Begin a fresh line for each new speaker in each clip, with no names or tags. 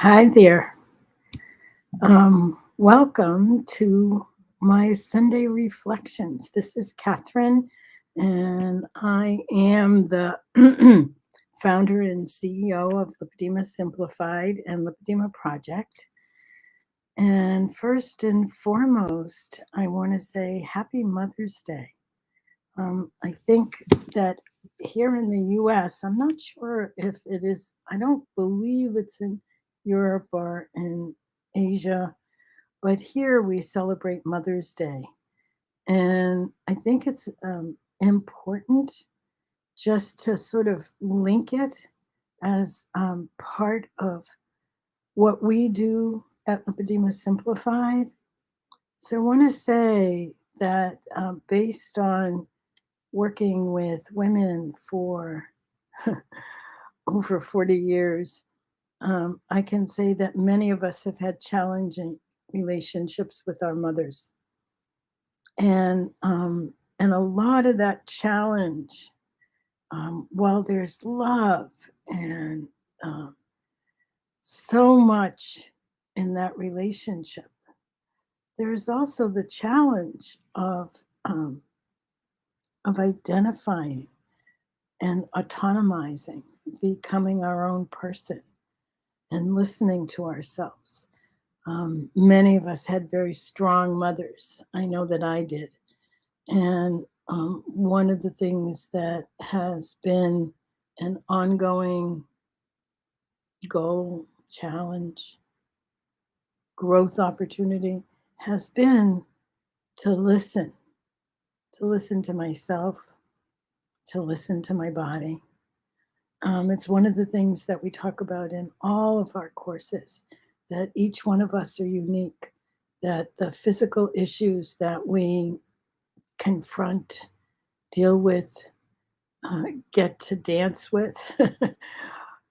Hi there. Welcome to my Sunday reflections. This is Catherine, and I am the founder and CEO of Lipedema Simplified and Lipedema Project. And first and foremost, I want to say Happy Mother's Day. I think that here in the US, I'm not sure if it is, I don't believe it's in Europe or in Asia, but here we celebrate Mother's Day. And I think it's important just to sort of link it as part of what we do at Lipedema Simplified. So I want to say that based on working with women for over 40 years, I can say that many of us have had challenging relationships with our mothers. And a lot of that challenge, while there's love and um, so much in that relationship, there's also the challenge um, of identifying and autonomizing, becoming our own person and listening to ourselves. Many of us had very strong mothers. I know that I did. And one of the things that has been an ongoing goal, challenge, growth opportunity has been to to listen to myself, to listen to my body. It's one of the things that we talk about in all of our courses, that each one of us are unique, that the physical issues that we confront, deal with, get to dance with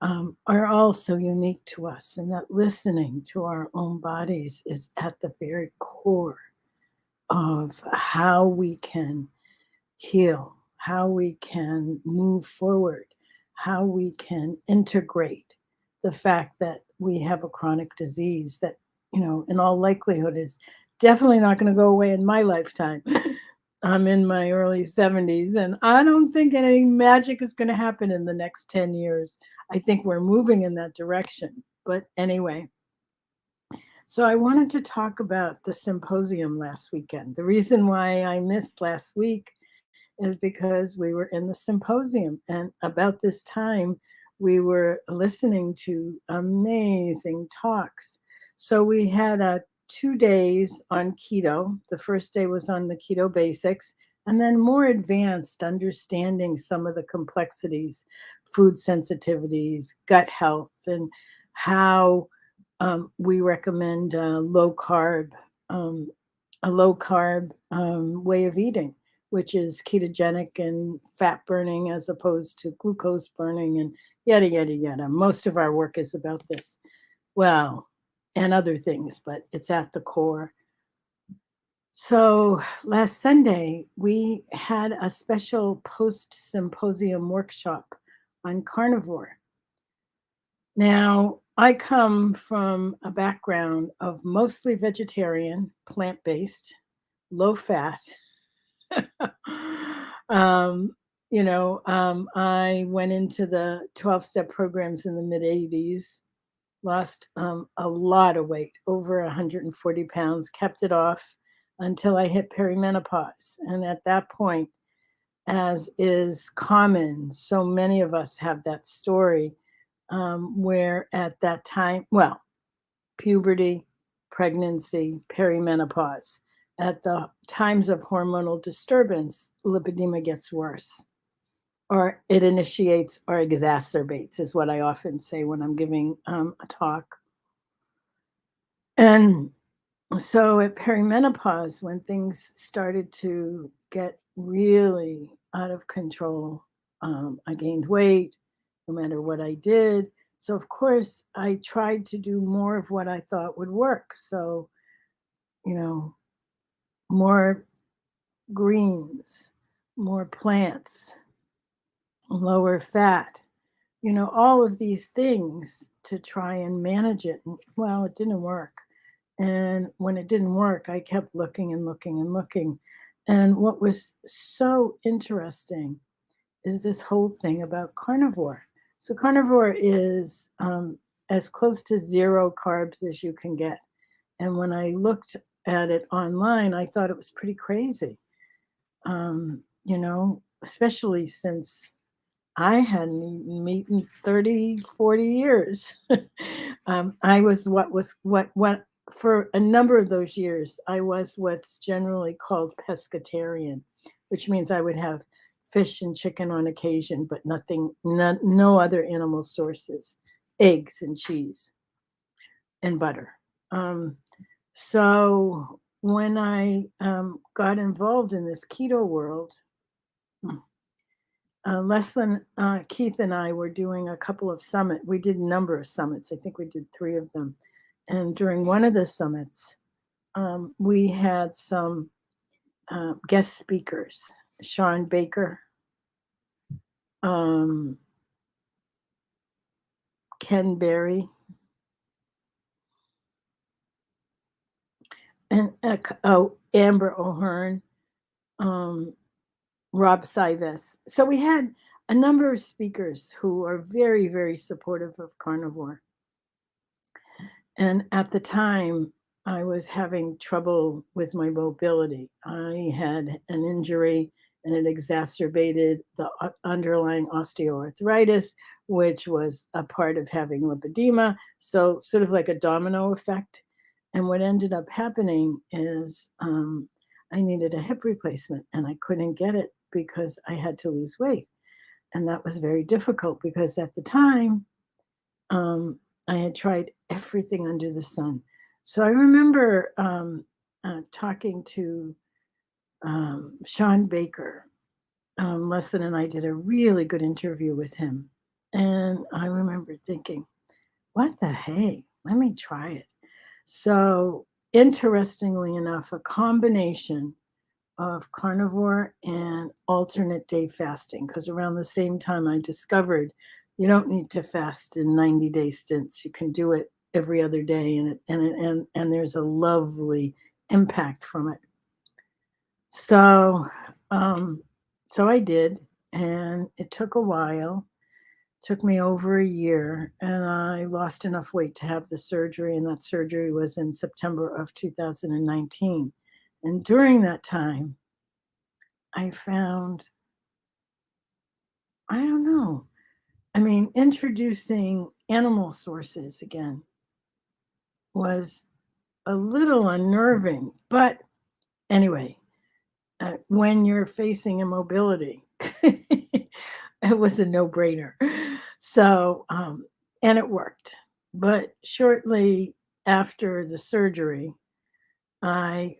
are also unique to us, and that listening to our own bodies is at the very core of how we can heal, how we can move forward, how we can integrate the fact that we have a chronic disease that, in all likelihood is definitely not going to go away in my lifetime. I'm in my early 70s, and I don't think any magic is going to happen in the next 10 years. I think we're moving in that direction. But anyway, so I wanted to talk about the symposium last weekend. The reason why I missed last week is because we were in the symposium, and about this time, we were listening to amazing talks. So we had 2 days on keto. The first day was on the keto basics, and then more advanced understanding some of the complexities, food sensitivities, gut health, and how we recommend um, a low carb way of eating, which is ketogenic and fat burning as opposed to glucose burning and yada, yada, yada. Most of our work is about this. Well, and other things, but it's at the core. So last Sunday, we had a special post symposium workshop on carnivore. Now, I come from a background of mostly vegetarian, plant based, low fat. um, I went into the 12-step programs in the mid 80s, lost a lot of weight, over 140 pounds, kept it off until I hit perimenopause. And at that point, as is common, so many of us have that story where at that time, well, puberty, pregnancy, perimenopause. At the times of hormonal disturbance, lipedema gets worse, or it initiates or exacerbates, is what I often say when I'm giving a talk. And so at perimenopause, when things started to get really out of control, I gained weight no matter what I did. So, of course, I tried to do more of what I thought would work. So, you know, more greens, more plants, lower fat, all of these things to try and manage it. And, well, it didn't work. And when it didn't work, I kept looking and looking and looking. And what was so interesting is this whole thing about carnivore. So, carnivore is as close to zero carbs as you can get. And when I looked at it online, I thought it was pretty crazy, especially since I hadn't eaten meat in 30, 40 years. I was what for a number of those years, I was what's generally called pescatarian, which means I would have fish and chicken on occasion, but no other animal sources, eggs and cheese and butter. Um, so when I got involved in this keto world, Leslin, Keith, and I were doing a couple of summits. We did a number of summits. I think we did 3 of them. And during one of the summits, we had some guest speakers, Sean Baker, um, Ken Berry, and Amber O'Hearn, um, Rob Sives. So we had a number of speakers who are very, very supportive of carnivore. And at the time, I was having trouble with my mobility. I had an injury and it exacerbated the underlying osteoarthritis, which was a part of having lipedema. So, sort of like a domino effect. And what ended up happening is I needed a hip replacement and I couldn't get it because I had to lose weight. And that was very difficult because at the time, I had tried everything under the sun. So I remember talking to Sean Baker. Leslie and I did a really good interview with him. And I remember thinking, what the hey, let me try it. So, interestingly enough, a combination of carnivore and alternate day fasting, because around the same time I discovered you don't need to fast in 90-day stints. You can do it every other day, and there's a lovely impact from it. So, so I did, and it took a while. Took me over a year, and I lost enough weight to have the surgery, and that surgery was in September of 2019. And during that time, I found, I don't know, I mean, introducing animal sources again was a little unnerving. But anyway, when you're facing immobility, it was a no brainer. So, and it worked. But shortly after the surgery, I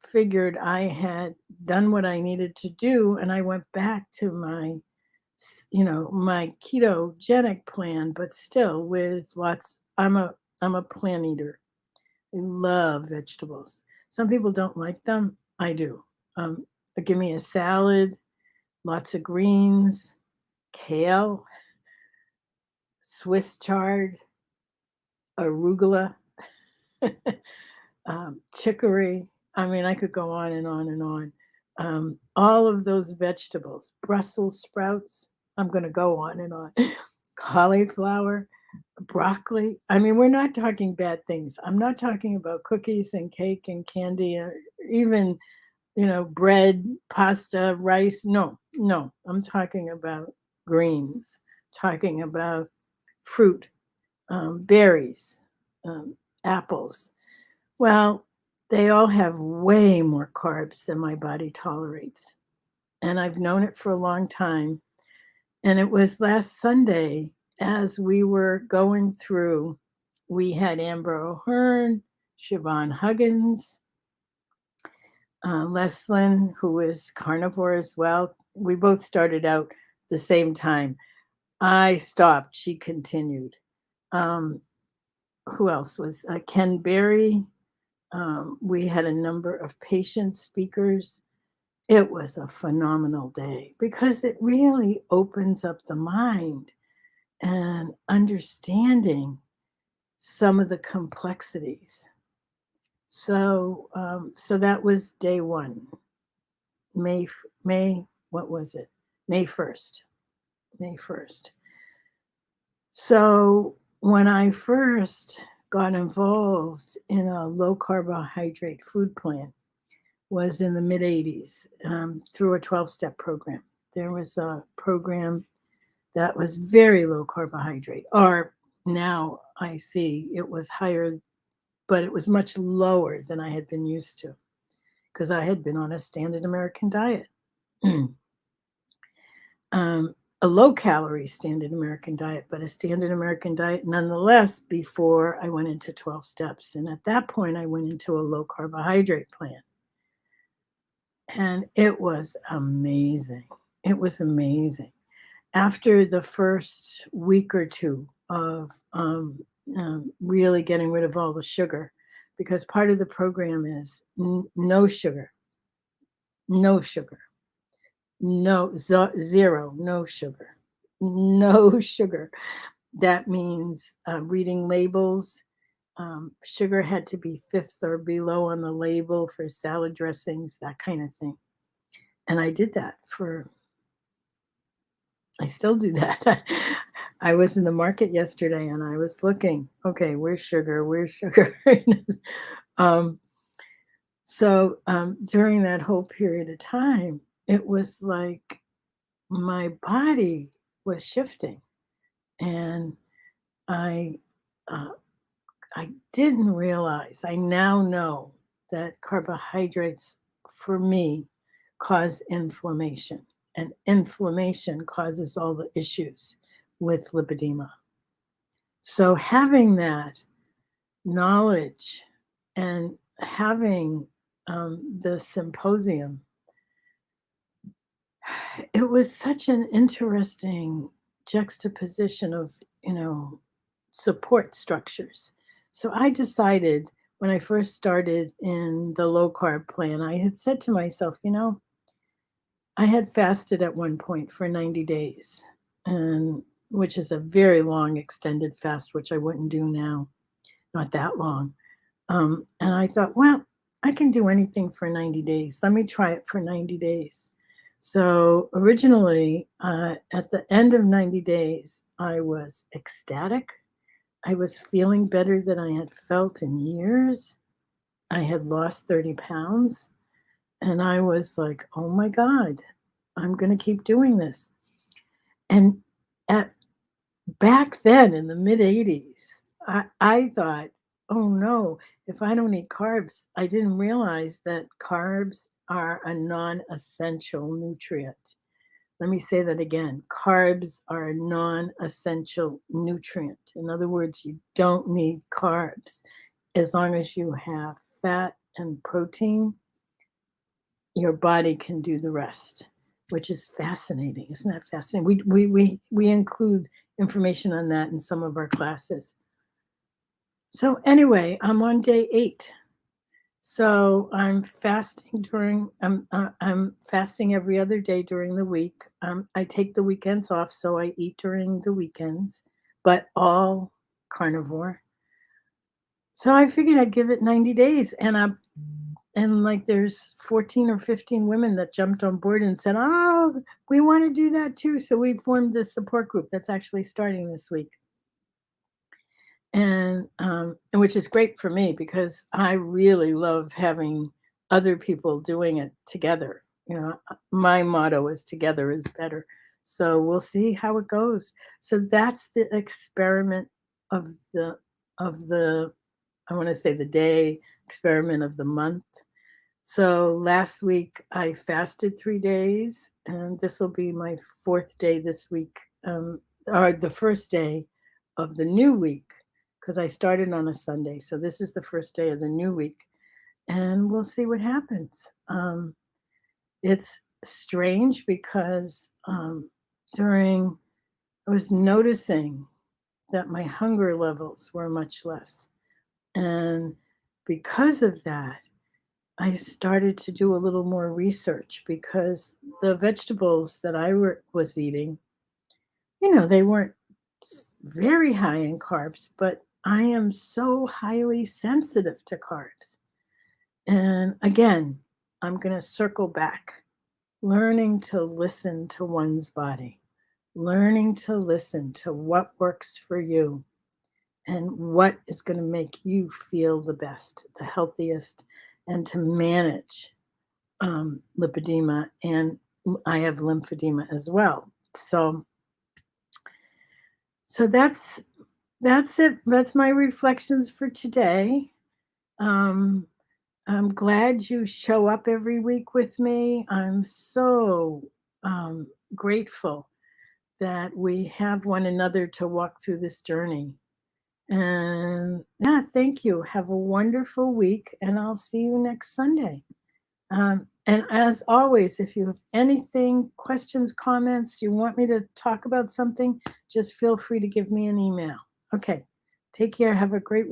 figured I had done what I needed to do, and I went back to my ketogenic plan, but still with lots. I'm a plant eater. I love vegetables. Some people don't like them. I do. Give me a salad, lots of greens, kale, Swiss chard, arugula, chicory. I mean, I could go on and on and on. All of those vegetables, Brussels sprouts. I'm going to go on and on. Cauliflower, broccoli. I mean, we're not talking bad things. I'm not talking about cookies and cake and candy, or even bread, pasta, rice. No, no. I'm talking about greens. Talking about fruit, berries, apples. Well, they all have way more carbs than my body tolerates. And I've known it for a long time. And it was last Sunday, as we were going through, we had Amber O'Hearn, Siobhan Huggins, Leslin, who is carnivore as well. We both started out the same time. I stopped, she continued. Who else was Ken Berry? We had a number of patient speakers. It was a phenomenal day because it really opens up the mind and understanding some of the complexities. So that was day one, May, what was it? May 1st. May 1st. So when I first got involved in a low carbohydrate food plan was in the mid 80s through a 12-step program. There was a program that was very low carbohydrate, or now I see it was higher, but it was much lower than I had been used to because I had been on a standard American diet. A low calorie standard American diet, but a standard American diet nonetheless before I went into 12 steps. And at that point, I went into a low carbohydrate plan. And it was amazing. It was amazing. After the first week or two of really getting rid of all the sugar, because part of the program is no sugar, no sugar. No, zero, no sugar, no sugar. That means reading labels. Sugar had to be fifth or below on the label for salad dressings, that kind of thing. And I did that I still do that. I was in the market yesterday and I was looking, okay, where's sugar? Where's sugar? um, so during that whole period of time, it was like my body was shifting, and I uh, I didn't realize. I now know that carbohydrates for me cause inflammation, and inflammation causes all the issues with lipedema. So having that knowledge and having the symposium, it was such an interesting juxtaposition of, you know, support structures. So I decided when I first started in the low carb plan, I had said to myself, you know, I had fasted at one point for 90 days, and which is a very long extended fast, which I wouldn't do now, not that long. And I thought, well, I can do anything for 90 days. Let me try it for 90 days. So originally, at the end of 90 days, I was ecstatic. I was feeling better than I had felt in years. I had lost 30 pounds. And I was like, oh my God, I'm going to keep doing this. And at back then in the mid 80s, I thought, oh no, if I don't eat carbs, I didn't realize that carbs are a non essential nutrient. Let me say that again. Carbs are a non essential nutrient. In other words, you don't need carbs. As long as you have fat and protein, your body can do the rest, which is fascinating. Isn't that fascinating? We include information on that in some of our classes. So anyway, I'm on day 8. So I'm fasting I'm fasting every other day during the week. I take the weekends off, so I eat during the weekends, but all carnivore. So I figured I'd give it 90 days, and like there's 14 or 15 women that jumped on board and said, "Oh, we want to do that too." So we formed a support group that's actually starting this week. And which is great for me because I really love having other people doing it together. You know, my motto is together is better. So we'll see how it goes. So that's the experiment of the I want to say the day, experiment of the month. So last week I fasted 3 days, and this will be my 4th day this week, or the first day of the new week, because I started on a Sunday. So this is the first day of the new week, and we'll see what happens. It's strange because during, I was noticing that my hunger levels were much less. And because of that, I started to do a little more research because the vegetables that was eating, you know, they weren't very high in carbs, but I am so highly sensitive to carbs. And again, I'm going to circle back, learning to listen to one's body, learning to listen to what works for you and what is going to make you feel the best, the healthiest, and to manage lipedema. And I have lymphedema as well. So that's it. That's my reflections for today. Um, I'm glad you show up every week with me. I'm so grateful that we have one another to walk through this journey. And yeah, thank you. Have a wonderful week, and I'll see you next Sunday. And as always, if you have anything, questions, comments, you want me to talk about something, just feel free to give me an email. Okay, take care. Have a great week.